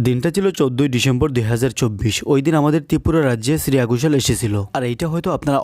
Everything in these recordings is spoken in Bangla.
দিনটা ছিল 14ই ডিসেম্বর 2024। ওই দিন আমাদের ত্রিপুরা রাজ্যে শ্রেয়া ঘোষাল এসেছিল। আর এইটা হয়তো আপনারা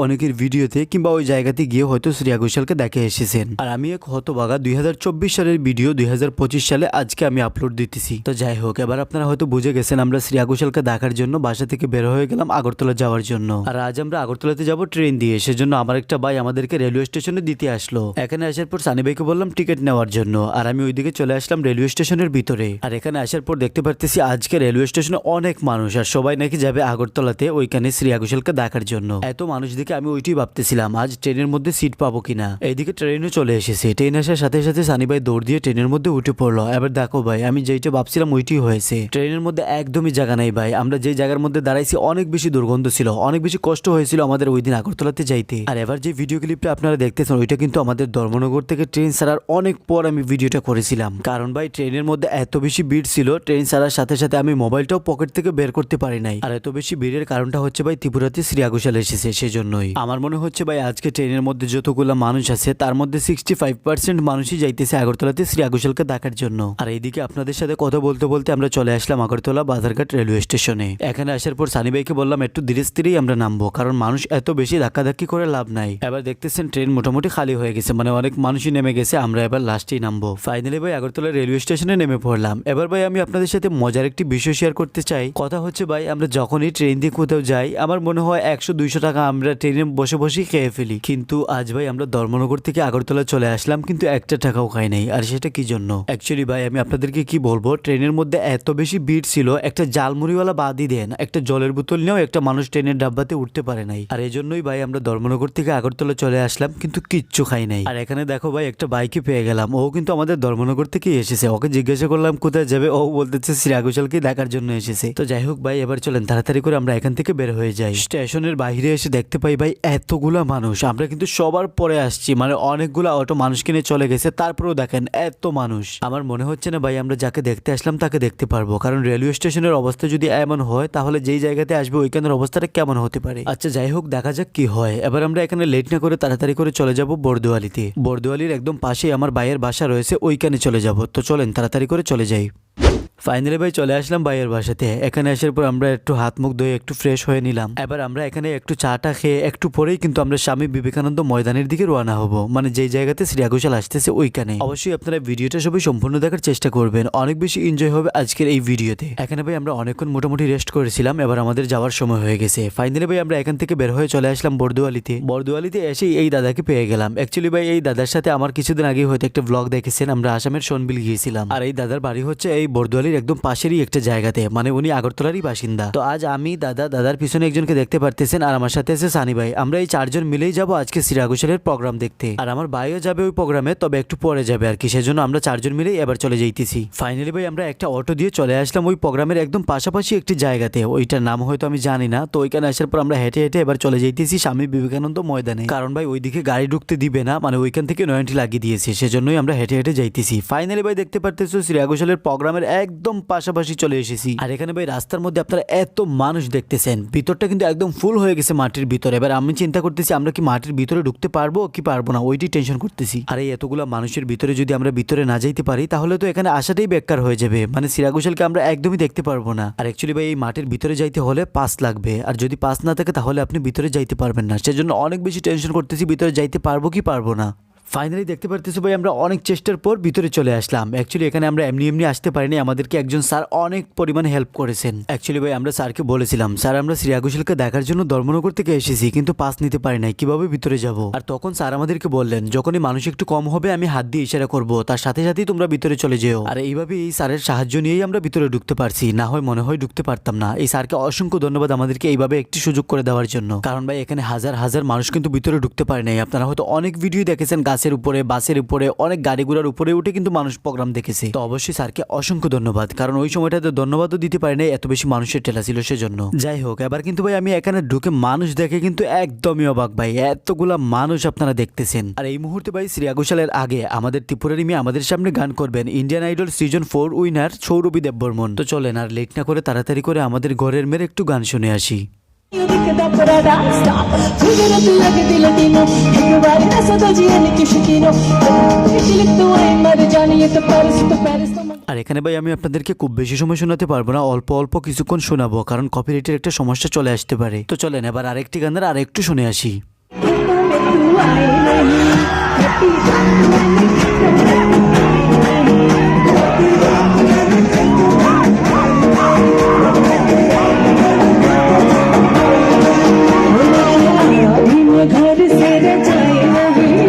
অনেকের ভিডিওতে কিংবা ওই জায়গাতে গিয়ে হয়তো শ্রেয়া ঘোষালকে দেখে এসেছেন। আর আমি এক হতবাগা 2024 সালের ভিডিও 2025 সালে আজকে আমি আপলোড দিতেছি। তো যাই হোক, এবার আপনারা হয়তো বুঝে গেছেন আমরা শ্রেয়া ঘোষালকে দেখার জন্য বাসা থেকে বের হয়ে গেলাম আগরতলা যাওয়ার জন্য। আর আজ আমরা আগরতলাতে যাব ট্রেন দিয়ে। সেজন্য আমার একটা ভাই আমাদেরকে রেলওয়ে স্টেশনে দিতে আসলো। এখানে আসার পর সানি ভাইকে বললাম টিকিট নেওয়ার জন্য, আর আমি ওইদিকে চলে আসলাম রেলওয়ে স্টেশনের ভিতরে। আর এখানে আসার পর দেখতে পারতেছি আজকে রেলওয়ে স্টেশনে অনেক মানুষ, আর সবাই নাকি যাবে আগরতলাতে ওইখানে শ্রেয়া ঘোষালকে দেখার জন্য। এত মানুষ দেখে আমি ওইটাই ভাবতেছিলাম আজ ট্রেনের মধ্যে সিট পাবো কিনা। এইদিকে ট্রেনও চলে এসেছে। ট্রেন আসার সাথে সাথে সানি ভাই দৌড় দিয়ে ট্রেনের মধ্যে উঠে পড়লো। এবার দেখো ভাই, আমি যেইটা ভাবছিলাম ওইটাই হয়েছে। ট্রেনের মধ্যে একদমই জায়গা নাই ভাই। আমরা যে জায়গার মধ্যে দাঁড়াইছি অনেক বেশি দুর্গন্ধ ছিল, অনেক বেশি কষ্ট হয়েছিল আমাদের ওই দিন আগরতলাতে যাইতে। আর এবার যে ভিডিও ক্লিপটা আপনারা দেখতেছেন ওইটা কিন্তু আমাদের ধর্মনগর থেকে ট্রেন ছাড়ার অনেক পর আমি ভিডিওটা করেছিলাম। কারণ ভাই ট্রেনের মধ্যে এত বেশি ভিড় ছিল, ট্রেন ছাড়ার সাথে সাথে আমি মোবাইলটাও পকেট থেকে বের করতে পারি নাই। আর এত বেশি ভিড়ের কারণটা হচ্ছে ভাই ত্রিপুরাতে শ্রেয়া ঘোষাল এসেছে, সেজন্যই। আমার মনে হচ্ছে ভাই আজকে ট্রেনের মধ্যে যতগুলো মানুষ আছে তার মধ্যে 65% মানুষই যাইতেছে আগরতলাতে শ্রেয়া ঘোষালকে দেখার জন্য। আর এইদিকে আপনাদের সাথে কথা বলতে বলতে আমরা চলে আসলাম আগরতলা বাজারঘাট রেলওয়ে স্টেশনে। এখানে আসার পর সানি ভাইকে বললাম একটু ধীরে স্থিরেই আমরা নামবো, কারণ মানুষ এত বেশি ধাক্কাধাক্কি করে লাভ নাই। এবার দেখতেছেন ট্রেন মোটামুটি খালি হয়ে গেছে, মানে অনেক মানুষই নেমে গেছে। আমরা এবার লাস্টেই নামবো। ফাইনালি ভাই আগরতলা রেলওয়ে স্টেশনে নেমে পড়লাম। এবার ভাই আমি আপনাদের সাথে মজার একটি বিষয় শেয়ার করতে চাই। কথা হচ্ছে ভাই আমরা যখনই ট্রেন দিয়ে কোথাও যাই আমার মনে হয় 100-200 টাকা আমরা ট্রেনে বসে বসেই খেয়ে ফেলি। কিন্তু আজ ভাই আমরা ধর্মনগর থেকে আগরতলা চলে আসলাম কিন্তু একটা টাকাও খাই নাই। আর সেটা কি জন্য? অ্যাকচুয়ালি ভাই আমি আপনাদেরকে কি বলবো, ট্রেনের মধ্যে এত বেশি ভিড় ছিল, একটা জালমুড়িওয়ালা বাদই দেন, একটা জলের বোতল নিয়েও একটা মানুষ ট্রেনের ডাব্বাতে উঠতে পারে নাই। আর এই জন্যই ভাই আমরা ধর্মনগর থেকে আগরতলা চলে আসলাম কিন্তু কিচ্ছু খাই নাই। আর এখানে দেখো ভাই একটা বাইকে পেয়ে গেলাম, ও কিন্তু আমাদের ধর্মনগর থেকে এসেছে। ওকে জিজ্ঞাসা করলাম কোথায় যাবে, ও বলতেছে শ্রেয়া ঘোষালকে দেখার জন্য এসেছে। তো যাই হোক ভাই এবার চলেন তাড়াতাড়ি করে আমরা এখান থেকে বের হয়ে যাই। স্টেশনের বাইরে এসে দেখতে পাই ভাই এতগুলা মানুষ। আমরা কিন্তু সবার পরে আসছি, মানে অনেকগুলা অটো মানুষ কিনে চলে গেছে, তারপরেও দেখেন এত মানুষ। আমার মনে হচ্ছে না ভাই আমরা যাকে দেখতে আসলাম তাকে দেখতে পারবো, কারণ রেলওয়ে স্টেশনের অবস্থা যদি এমন হয় তাহলে যেই জায়গাতে আসবে ওইখানের অবস্থাটা কেমন হতে পারে। আচ্ছা যাই হোক, দেখা যাক কি হয়। এবার আমরা এখানে লেট না করে তাড়াতাড়ি করে চলে যাব বর্দোয়ালিতে। বর্দোয়ালির একদম পাশেই আমার ভাইয়ের বাসা রয়েছে, ওইখানে চলে যাব। তো চলেন তাড়াতাড়ি করে চলে যাই। ফাইনালি ভাই চলে আসলাম ভাইয়ের বাসাতে। এখানে আসার পর আমরা একটু হাত মুখ ধুয়ে একটু ফ্রেশ হয়ে নিলাম। এবার আমরা এখানে একটু চাটা খেয়ে একটু পরেই কিন্তু আমরা স্বামী বিবেকানন্দ ময়দানের দিকে রওনা হব, মানে যেই জায়গাতে শ্রেয়া ঘোষাল আসতেছে ওইখানে। অবশ্যই আপনারা ভিডিওটা সবাই সম্পূর্ণ দেখার চেষ্টা করবেন, অনেক বেশি এনজয় হবে আজকের এই ভিডিওতে। এখানে ভাই আমরা অনেকক্ষণ মোটামুটি রেস্ট করেছিলাম, এবার আমাদের যাওয়ার সময় হয়ে গেছে। ফাইনালি ভাই আমরা এখান থেকে বের হয়ে চলে আসলাম বর্দোয়ালিতে। বর্দোয়ালিতে এসেই এই দাদাকে পেয়ে গেলাম। অ্যাকচুয়ালি ভাই এই দাদার সাথে আমার কিছুদিন আগে হয়তো একটা ব্লগ দেখেছেন, আমরা আসামের সোনবিল গিয়েছিলাম। আর এই দাদার বাড়ি হচ্ছে এই বর্দোয়ালির একদম পাশেরই একটা জায়গাতে, মানে উনি আগরতলারই বাসিন্দা। তো আজ আমি দাদার পিছনে একজনকে দেখতে পারতেছেন, আর আমার সাথে আছে সানি ভাই। আমরা এই চারজন মিলেই যাব আজকে শ্রেয়া ঘোষালের প্রোগ্রাম দেখতে। আর আমার ভাইও যাবে ওই প্রোগ্রামে, তবে একটু পরে যাবে আর কি। সেজন্য আমরা চারজন মিলেই এবার চলে যাইতেছি। ফাইনালি ভাই আমরা একটা অটো দিয়ে চলে আসলাম ওই প্রোগ্রামের একদম পাশাপাশি একটি জায়গাতে, ওইটার নাম হয়তো আমি জানি না। তো ওইখানে আসার পর আমরা হেঁটে হেঁটে এবার চলে যাইতেছি স্বামী বিবেকানন্দ ময়দানে, কারণ ভাই ওইদিকে গাড়ি ঢুকতে দিবে না, মানে ওইখান থেকে নয়নটি লাগিয়ে দিয়েছে, সেজন্যই আমরা হেঁটে হেঁটে যাইতেছি। ফাইনালি ভাই দেখতে পারতেছো শ্রেয়া ঘোষালের প্রোগ্রামের একদম পাশাপাশি চলে এসেছি। আর এখানে ভাই রাস্তার মধ্যে আপনারা এত মানুষ দেখতেছেন, ভিতরটা কিন্তু একদম ফুল হয়ে গেছে মাটির ভিতরে। এবার আমি চিন্তা করতেছি আমরা কি মাটির ভিতরে ঢুকতে পারবো কি পারবো না, ওইটাই টেনশন করতেছি। আর এই এতগুলো মানুষের ভিতরে যদি আমরা ভিতরে না যাইতে পারি তাহলে তো এখানে আসাটাই বেকার হয়ে যাবে, মানে শ্রেয়া ঘোষালকে আমরা একদমই দেখতে পারবো না। আর অ্যাকচুয়ালি ভাই এই মাটির ভিতরে যাইতে হলে পাস লাগবে, আর যদি পাস না থাকে তাহলে আপনি ভিতরে যাইতে পারবেন না। সেজন্য অনেক বেশি টেনশন করতেছি ভিতরে যাইতে পারবো কি পারবো না। ফাইনালি দেখতে পারতেছি ভাই আমরা অনেক চেষ্টার পর ভিতরে চলে আসলাম। অ্যাকচুয়ালি এখানে আমরা এমনি আসতে পারিনি, আমাদেরকে একজন স্যার অনেক পরিমাণে হেল্প করেছেন। অ্যাকচুয়ালি ভাই আমরা স্যারকে বলেছিলাম স্যার আমরা শ্রেয়া ঘোষালকে দেখার জন্য ধর্মনগর থেকে এসেছি কিন্তু পাস নিতে পারি নাই, কিভাবে ভিতরে যাব। আর তখন স্যার আমাদেরকে বললেন যখনই মানুষ একটু কম হবে আমি হাত দিয়ে ইশারা করবো, তার সাথে সাথেই তোমরা ভিতরে চলে যেও। আর এইভাবে এই স্যারের সাহায্য নিয়েই আমরা ভিতরে ঢুকতে পারছি, না হয় মনে হয় ঢুকতে পারতাম না। এই স্যারকে অসংখ্য ধন্যবাদ আমাদেরকে এইভাবে একটি সুযোগ করে দেওয়ার জন্য, কারণ ভাই এখানে হাজার হাজার মানুষ কিন্তু ভিতরে ঢুকতে পারে নাই। আপনারা হয়তো অনেক ভিডিও দেখেছেন গাছের উপরে, বাসের উপরে, অনেক গাড়ি ঘোড়ার উপরে উঠে কিন্তু মানুষ প্রোগ্রাম দেখেছে। তো অবশ্যই স্যারকে অসংখ্য ধন্যবাদ, কারণ ওই সময়টাতে ধন্যবাদও দিতে পারি নাই, এত বেশি মানুষের ঠেলা ছিল সেজন্য। যাই হোক এবার কিন্তু ভাই আমি এখানে ঢুকে মানুষ দেখে কিন্তু একদমই অবাক ভাই, এতগুলা মানুষ আপনারা দেখতেছেন। আর এই মুহূর্তে ভাই শ্রেয়া ঘোষালের আগে আমাদের ত্রিপুরার মেয়ে আমাদের সামনে গান করবেন Indian idol season 4 winner Sourabhi Debbarman. তো চলেন আর লেট না করে তাড়াতাড়ি করে আমাদের ঘরের মেয়ের একটু গান শুনে আসি। io dico da stop Giugare tu laghi di latino Giugare da sotto gieni che scicchino Dilik tu ai marjani to Paris আর এখানে ভাই আমি আপনাদেরকে খুব বেশি সময় শোনাতে পারবো না, অল্প অল্প কিছুক্ষণ শোনাবো, কারণ কপিরাইটের একটা সমস্যা চলে আসতে পারে। তো চলেন এবার আরেকটি গানের আরেকটু শুনে আসি। tu ai nahi Happy घर से रजाई नहीं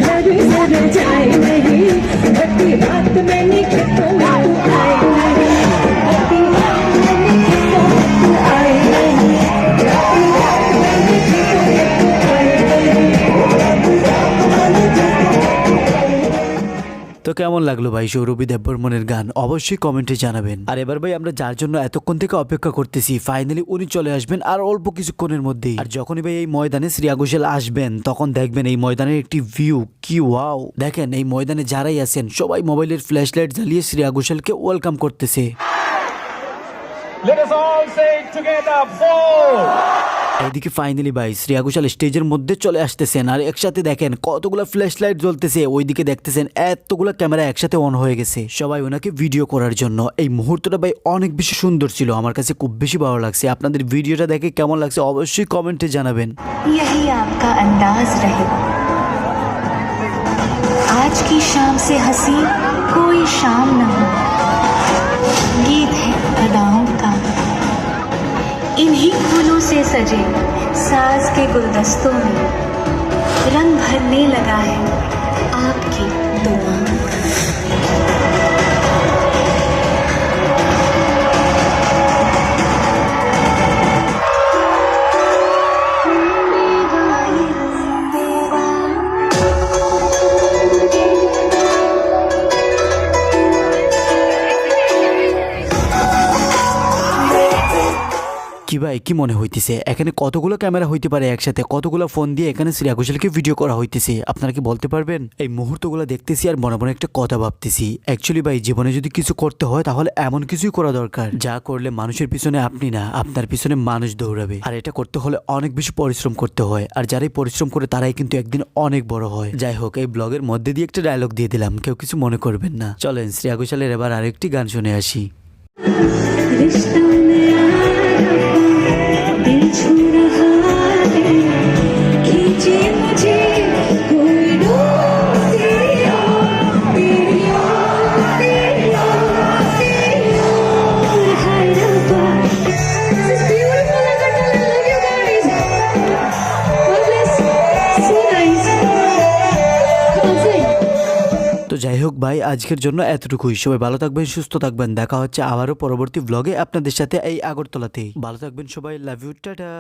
घर से रजाई नहीं कटी रात मैंने खेतों में तू आई नहीं कटी रात मैंने खेतों में तू आई नहीं कटी रात मैंने खेतों में तू आई नहीं তো কেমন লাগলো ভাই সৌরভী দেববর্মনের গান অবশ্যই কমেন্টে জানাবেন। আর এবার ভাই আমরা যার জন্য এতক্ষণ থেকে অপেক্ষা করতেছি, ফাইনালি উনি চলে আসবেন আর অল্প কিছুক্ষণের মধ্যেই। আর যখনই ভাই এই ময়দানে শ্রেয়া ঘোষাল আসবেন তখন দেখবেন এই ময়দানের একটি ভিউ কি ওয়াও। দেখেন এই ময়দানে যারাই আছেন সবাই মোবাইলের ফ্ল্যাশ লাইট জ্বালিয়ে শ্রেয়া ঘোষালকে ওয়েলকাম করতেছে। Let us all say it together, 4. এইদিকে ফাইনালি ভাই শ্রেয়া ঘোষাল স্টেজের মধ্যে চলে আসতেছেন আর একসাথে দেখেন কতগুলো ফ্ল্যাশ লাইট জ্বলতেছে, ওইদিকে দেখতেছেন এতগুলো ক্যামেরা একসাথে অন হয়ে গেছে সবাই ওনাকে ভিডিও করার জন্য। এই মুহূর্তটা ভাই অনেক বেশি সুন্দর ছিল, আমার কাছে খুব বেশি ভালো লাগছে। আপনাদের ভিডিওটা দেখে কেমন লাগছে অবশ্যই কমেন্টে জানাবেন। यही आपका अंदाज रहेगा आज की शाम से हंसी कोई शाम न हो गीत है अदाओं का इन्हीं फूलों से सजे साज के गुलदस्तों में रंग भरने लगा है आपकी दुआओं का কি ভাই কি মনে হইতেছে এখানে কতগুলো ক্যামেরা হইতে পারে একসাথে, কতগুলো ফোন দিয়ে এখানে শ্রেয়া ঘোষালকে ভিডিও করা হইতেছে আপনারা কি বলতে পারবেন? এই মুহূর্তগুলো দেখতেছি আর মনে মনে একটা কথা ভাবতেছি, অ্যাকচুয়ালি ভাই জীবনে যদি কিছু করতে হয় তাহলে এমন কিছুই করা দরকার যা করলে মানুষের পিছনে আপনি না আপনার পিছনে মানুষ দৌড়াবে। আর এটা করতে হলে অনেক বেশি পরিশ্রম করতে হয়, আর যারাই পরিশ্রম করে তারাই কিন্তু একদিন অনেক বড় হয়। যাই হোক এই ব্লগের মধ্যে দিয়ে একটা ডায়লগ দিয়ে দিলাম, কেউ কিছু মনে করবেন না। চলেন শ্রেয়া ঘোষালের এবার আরেকটি গান শুনে আসি। रिश्तों में दिल छू रहा है खींचे मुझे कोई डोर तेरी ओर हाय रब्बा This is beautiful and I love you guys God bless so nice come on sing তো যাই হোক ভাই আজকের জন্য এতটুকুই, সবাই ভালো থাকবেন সুস্থ থাকবেন, দেখা হচ্ছে আবারও পরবর্তী ব্লগে আপনাদের সাথে এই আগরতলাতেই। ভালো থাকবেন সবাই, লাভ ইউ, টাটা।